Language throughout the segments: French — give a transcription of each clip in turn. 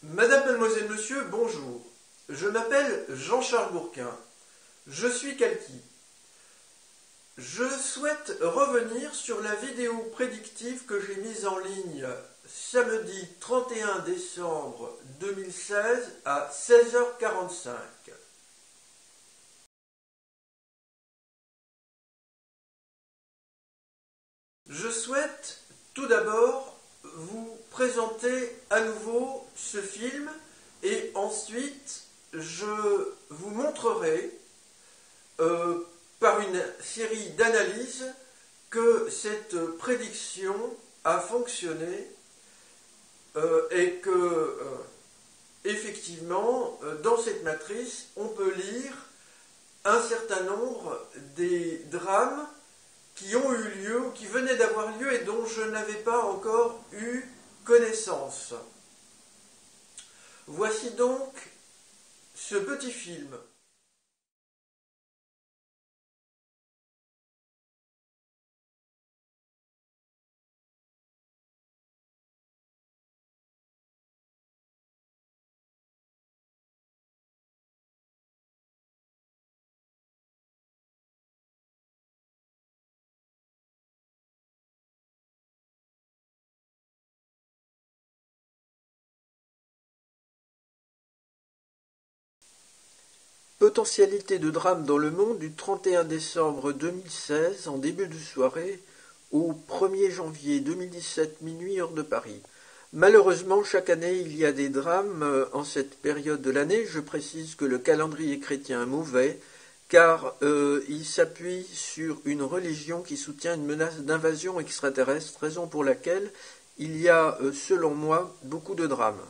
Madame, mademoiselle, monsieur, bonjour. Je m'appelle Jean-Charles Bourquin. Je suis Kalki. Je souhaite revenir sur la vidéo prédictive que j'ai mise en ligne samedi 31 décembre 2016 à 16h45. Je souhaite tout d'abord vous présenter à nouveau ce film et ensuite je vous montrerai par une série d'analyses que cette prédiction a fonctionné et que effectivement dans cette matrice on peut lire un certain nombre des drames qui ont eu lieu ou qui venaient d'avoir lieu et dont je n'avais pas encore eu connaissance. Voici donc ce petit film. Potentialité de drame dans le monde du 31 décembre 2016 en début de soirée au 1er janvier 2017 minuit heure de Paris. Malheureusement, chaque année, il y a des drames en cette période de l'année. Je précise que le calendrier chrétien est mauvais car il s'appuie sur une religion qui soutient une menace d'invasion extraterrestre, raison pour laquelle il y a, selon moi, beaucoup de drames.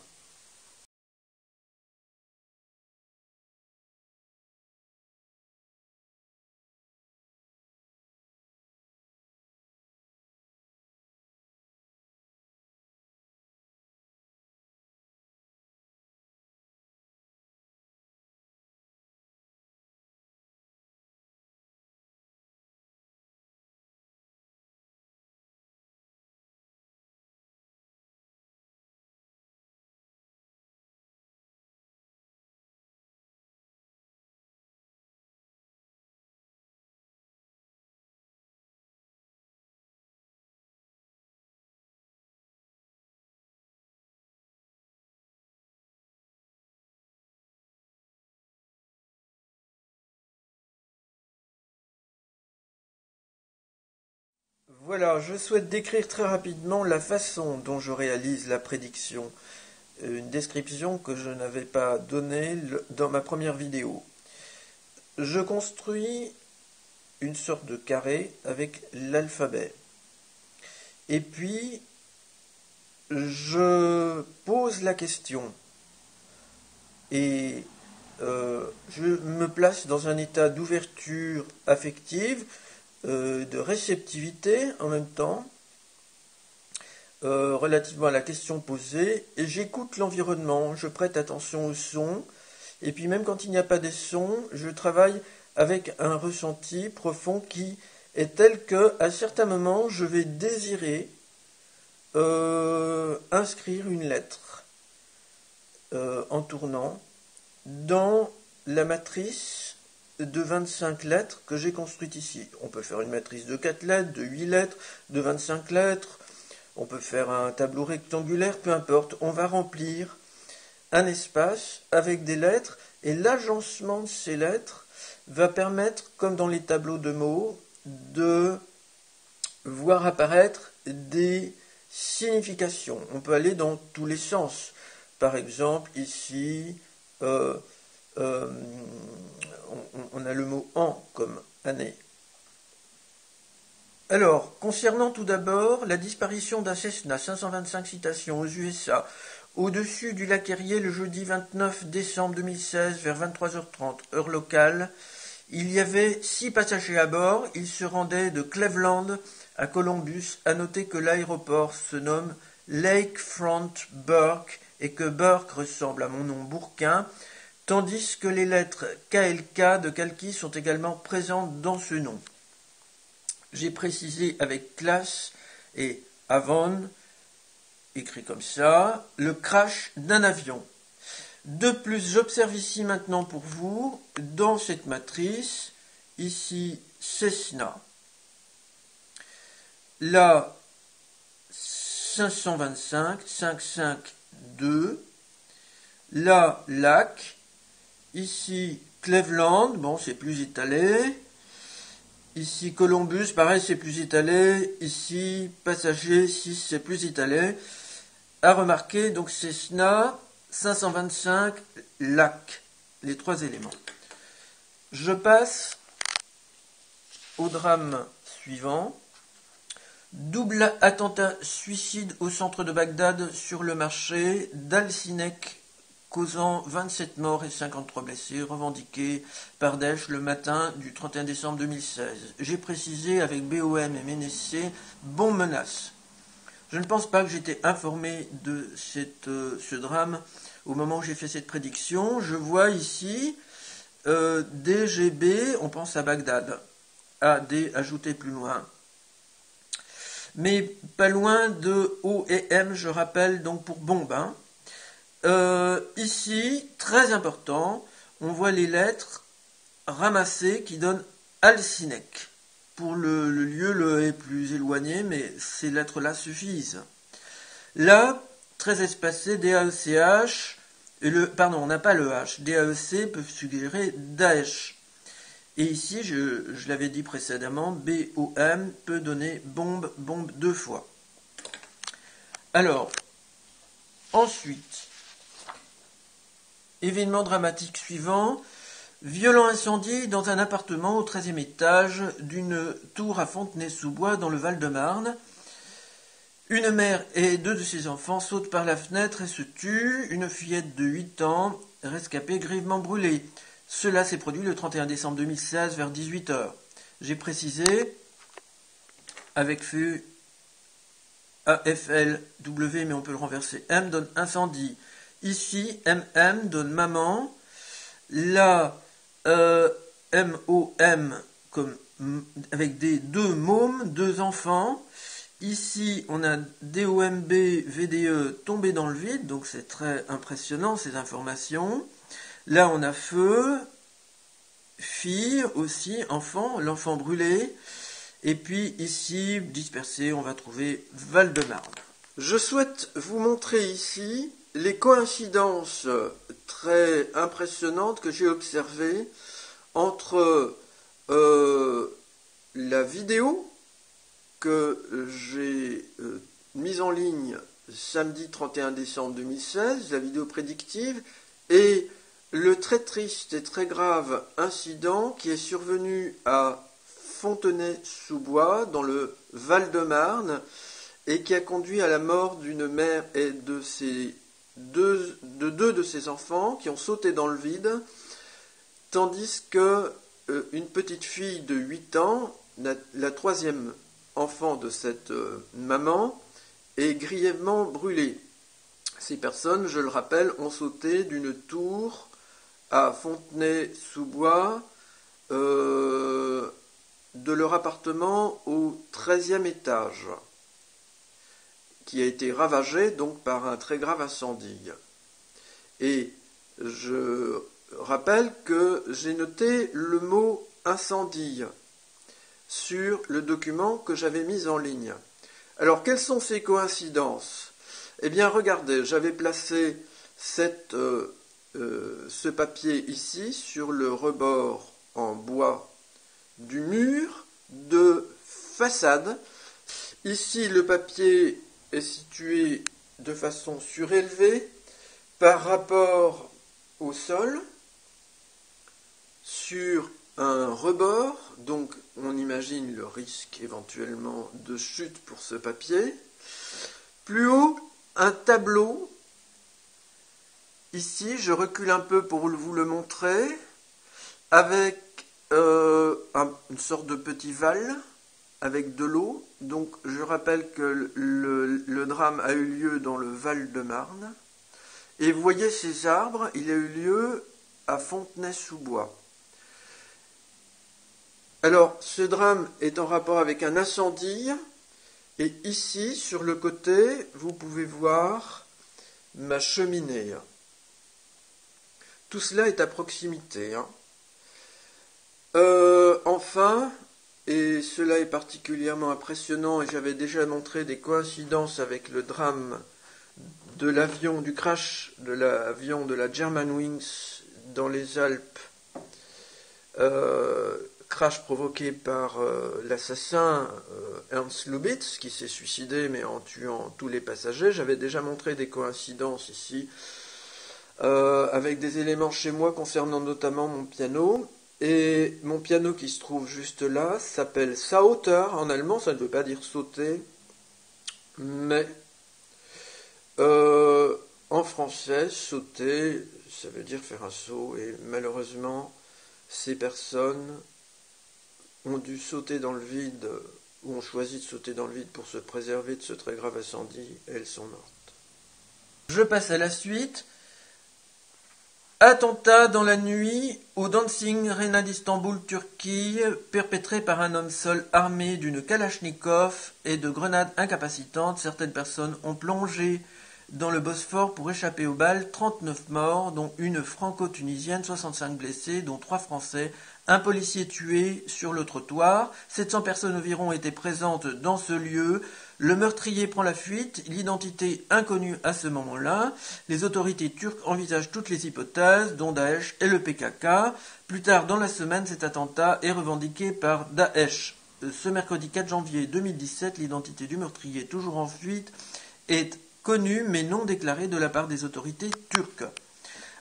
Voilà, je souhaite décrire très rapidement la façon dont je réalise la prédiction, une description que je n'avais pas donnée dans ma première vidéo. Je construis une sorte de carré avec l'alphabet. Et puis, je pose la question. Et je me place dans un état d'ouverture affective, de réceptivité en même temps, relativement à la question posée, et j'écoute l'environnement, je prête attention aux sons, et puis même quand il n'y a pas de sons, je travaille avec un ressenti profond qui est tel que, à certains moments, je vais désirer inscrire une lettre en tournant dans la matrice de 25 lettres que j'ai construite ici. On peut faire une matrice de 4 lettres, de 8 lettres, de 25 lettres, on peut faire un tableau rectangulaire, peu importe, on va remplir un espace avec des lettres et l'agencement de ces lettres va permettre, comme dans les tableaux de mots, de voir apparaître des significations. On peut aller dans tous les sens. Par exemple, ici, on a le mot « an » comme « année ». Alors, concernant tout d'abord la disparition d'un Cessna 525 citations aux USA, au-dessus du lac Erie le jeudi 29 décembre 2016 vers 23h30, heure locale, il y avait 6 passagers à bord, ils se rendaient de Cleveland à Columbus. À noter que l'aéroport se nomme Lakefront Burke et que Burke ressemble à mon nom Bourquin, tandis que les lettres KLK de Kalki sont également présentes dans ce nom. J'ai précisé avec classe et Avon écrit comme ça, le crash d'un avion. De plus, j'observe ici maintenant pour vous, dans cette matrice, ici Cessna, là 525, 552, là Lac, ici Cleveland, bon c'est plus étalé, ici Columbus, pareil c'est plus étalé, ici Passager 6 c'est plus étalé. À remarquer, donc Cessna, 525, Lac, les trois éléments. Je passe au drame suivant. Double attentat suicide au centre de Bagdad sur le marché d'Al-Sinek, causant 27 morts et 53 blessés, revendiqué par Daesh le matin du 31 décembre 2016. J'ai précisé avec BOM et MNSC, bon menace. Je ne pense pas que j'étais informé de ce drame au moment où j'ai fait cette prédiction. Je vois ici DGB, on pense à Bagdad. AD ajouté plus loin. Mais pas loin de O et M, je rappelle, donc pour bombe. Ici, très important, on voit les lettres ramassées qui donnent Al-Sinek. Pour le lieu, le est plus éloigné, mais ces lettres-là suffisent. Là, très espacé, DAECH, pardon, on n'a pas le H, DAEC peuvent suggérer Daesh. Et ici, je l'avais dit précédemment, BOM peut donner bombe, bombe deux fois. Alors, ensuite, événement dramatique suivant, violent incendie dans un appartement au 13e étage d'une tour à Fontenay-sous-Bois dans le Val-de-Marne. Une mère et deux de ses enfants sautent par la fenêtre et se tuent. Une fillette de 8 ans, rescapée, grièvement brûlée. Cela s'est produit le 31 décembre 2016 vers 18h. J'ai précisé, avec feu AFLW, mais on peut le renverser, M donne incendie. Ici, MM donne maman. Là, MOM, comme, avec des deux mômes, deux enfants. Ici, on a DOMB, VDE tombé dans le vide, donc c'est très impressionnant ces informations. Là, on a feu, fille aussi, enfant, l'enfant brûlé. Et puis ici, dispersé, on va trouver Val-de-Marne. Je souhaite vous montrer ici les coïncidences très impressionnantes que j'ai observées entre la vidéo que j'ai mise en ligne samedi 31 décembre 2016, la vidéo prédictive, et le très triste et très grave incident qui est survenu à Fontenay-sous-Bois, dans le Val-de-Marne, et qui a conduit à la mort d'une mère et de deux de ses enfants qui ont sauté dans le vide, tandis que une petite fille de 8 ans, la troisième enfant de cette maman, est grièvement brûlée. Ces personnes, je le rappelle, ont sauté d'une tour à Fontenay-sous-Bois, de leur appartement au 13e étage, qui a été ravagé donc par un très grave incendie. Et je rappelle que j'ai noté le mot incendie sur le document que j'avais mis en ligne. Alors, quelles sont ces coïncidences? Eh bien, regardez, j'avais placé ce papier ici sur le rebord en bois du mur de façade. Ici, le papier est situé de façon surélevée par rapport au sol sur un rebord, donc on imagine le risque éventuellement de chute pour ce papier. Plus haut, un tableau. Ici, je recule un peu pour vous le montrer, avec une sorte de petit val avec de l'eau. Donc je rappelle que le drame a eu lieu dans le Val-de-Marne. Et vous voyez ces arbres, il a eu lieu à Fontenay-sous-Bois. Alors ce drame est en rapport avec un incendie, Et ici, sur le côté, vous pouvez voir ma cheminée. Tout cela est à proximité. Enfin, et cela est particulièrement impressionnant, et j'avais déjà montré des coïncidences avec le drame de l'avion, du crash de l'avion de la Germanwings dans les Alpes, crash provoqué par l'assassin Ernst Lubitz, qui s'est suicidé mais en tuant tous les passagers. J'avais déjà montré des coïncidences ici, avec des éléments chez moi concernant notamment mon piano. Et mon piano qui se trouve juste là s'appelle Sauter. En allemand, ça ne veut pas dire sauter, mais en français, sauter, ça veut dire faire un saut. Et malheureusement, ces personnes ont dû sauter dans le vide, ou ont choisi de sauter dans le vide pour se préserver de ce très grave incendie, et elles sont mortes. Je passe à la suite. Attentat dans la nuit au Dancing Rena d'Istanbul, Turquie, perpétré par un homme seul armé d'une kalachnikov et de grenades incapacitantes. Certaines personnes ont plongé dans le Bosphore pour échapper aux balles. 39 morts, dont une franco-tunisienne, 65 blessés, dont 3 Français, un policier tué sur le trottoir. 700 personnes environ étaient présentes dans ce lieu. Le meurtrier prend la fuite, l'identité inconnue à ce moment-là. Les autorités turques envisagent toutes les hypothèses, dont Daesh et le PKK. Plus tard dans la semaine, cet attentat est revendiqué par Daesh. Ce mercredi 4 janvier 2017, l'identité du meurtrier, toujours en fuite, est connue mais non déclarée de la part des autorités turques.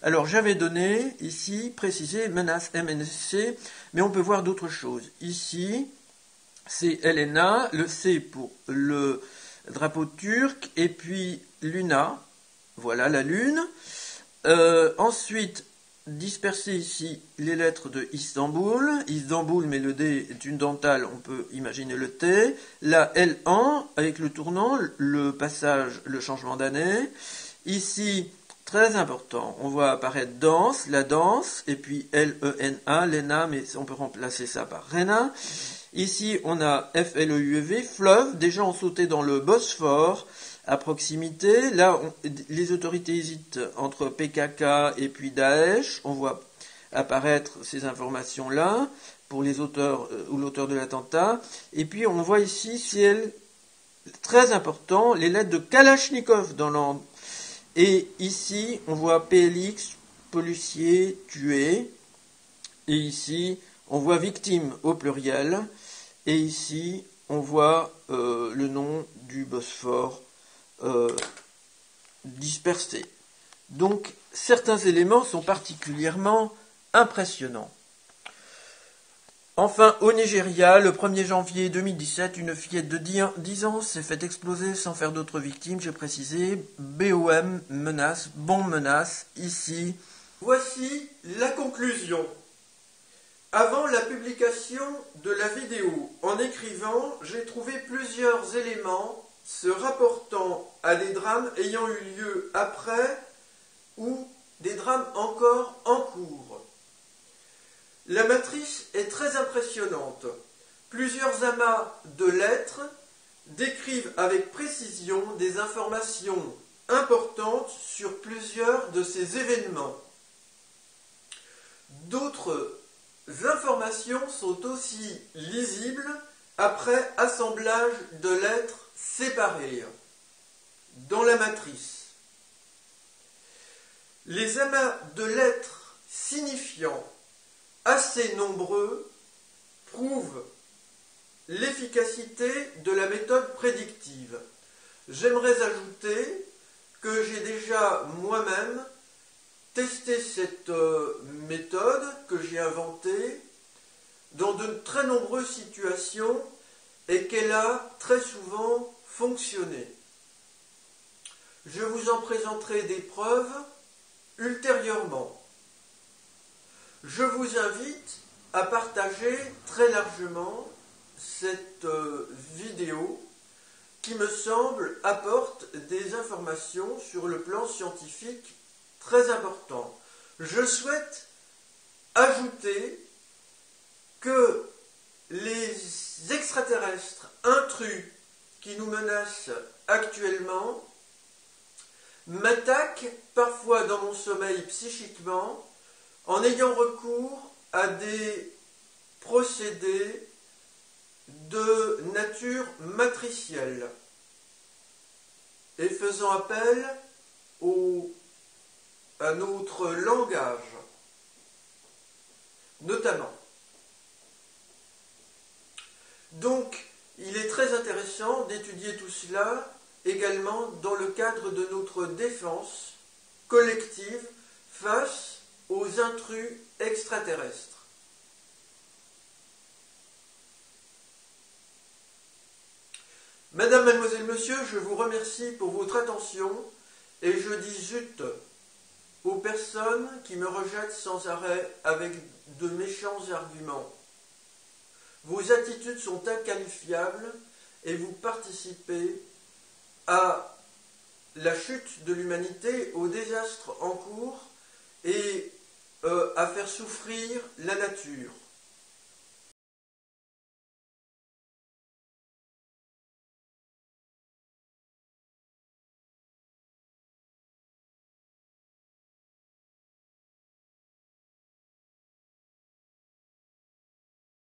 Alors j'avais donné ici, précisé, menace MNC, mais on peut voir d'autres choses. Ici, c'est Elena, le C pour le drapeau turc, et puis Luna, voilà la lune. Ensuite, disperser ici les lettres de Istanbul. Istanbul, mais le D est une dentale, on peut imaginer le T. La L1, avec le tournant, le passage, le changement d'année. Ici, très important, on voit apparaître danse, la danse, et puis L-E-N-A, Lena, mais on peut remplacer ça par Rena. Ici, on a F-L-E-U-V, fleuve. Des gens ont sauté dans le Bosphore, à proximité. Là, les autorités hésitent entre PKK et puis Daesh. On voit apparaître ces informations-là pour les auteurs ou l'auteur de l'attentat. Et puis, on voit ici, ciel très important, les lettres de Kalachnikov dans l'ordre. Et ici, on voit PLX, policier, tué. Et ici, on voit victime au pluriel. Et ici, on voit le nom du Bosphore dispersé. Donc, certains éléments sont particulièrement impressionnants. Enfin, au Nigeria, le 1er janvier 2017, une fillette de 10 ans s'est fait exploser sans faire d'autres victimes. J'ai précisé, BOM menace, bombe menace, ici. Voici la conclusion. Avant la publication de la vidéo, en écrivant, j'ai trouvé plusieurs éléments se rapportant à des drames ayant eu lieu après ou des drames encore en cours. La matrice est très impressionnante. Plusieurs amas de lettres décrivent avec précision des informations importantes sur plusieurs de ces événements. D'autres informations sont aussi lisibles après assemblage de lettres séparées dans la matrice. Les amas de lettres signifiants assez nombreux prouvent l'efficacité de la méthode prédictive. J'aimerais ajouter que j'ai déjà moi-même testé cette méthode que j'ai inventée dans de très nombreuses situations et qu'elle a très souvent fonctionné. Je vous en présenterai des preuves ultérieurement. Je vous invite à partager très largement cette vidéo qui me semble apporte des informations sur le plan scientifique très important. Je souhaite ajouter que les extraterrestres intrus qui nous menacent actuellement m'attaquent parfois dans mon sommeil psychiquement en ayant recours à des procédés de nature matricielle et faisant appel à notre langage, notamment. Donc, il est très intéressant d'étudier tout cela également dans le cadre de notre défense collective face aux intrus extraterrestres. Madame, mademoiselle, monsieur, je vous remercie pour votre attention et je dis zut aux personnes qui me rejettent sans arrêt avec de méchants arguments. Vos attitudes sont inqualifiables et vous participez à la chute de l'humanité, au désastre en cours et à faire souffrir la nature.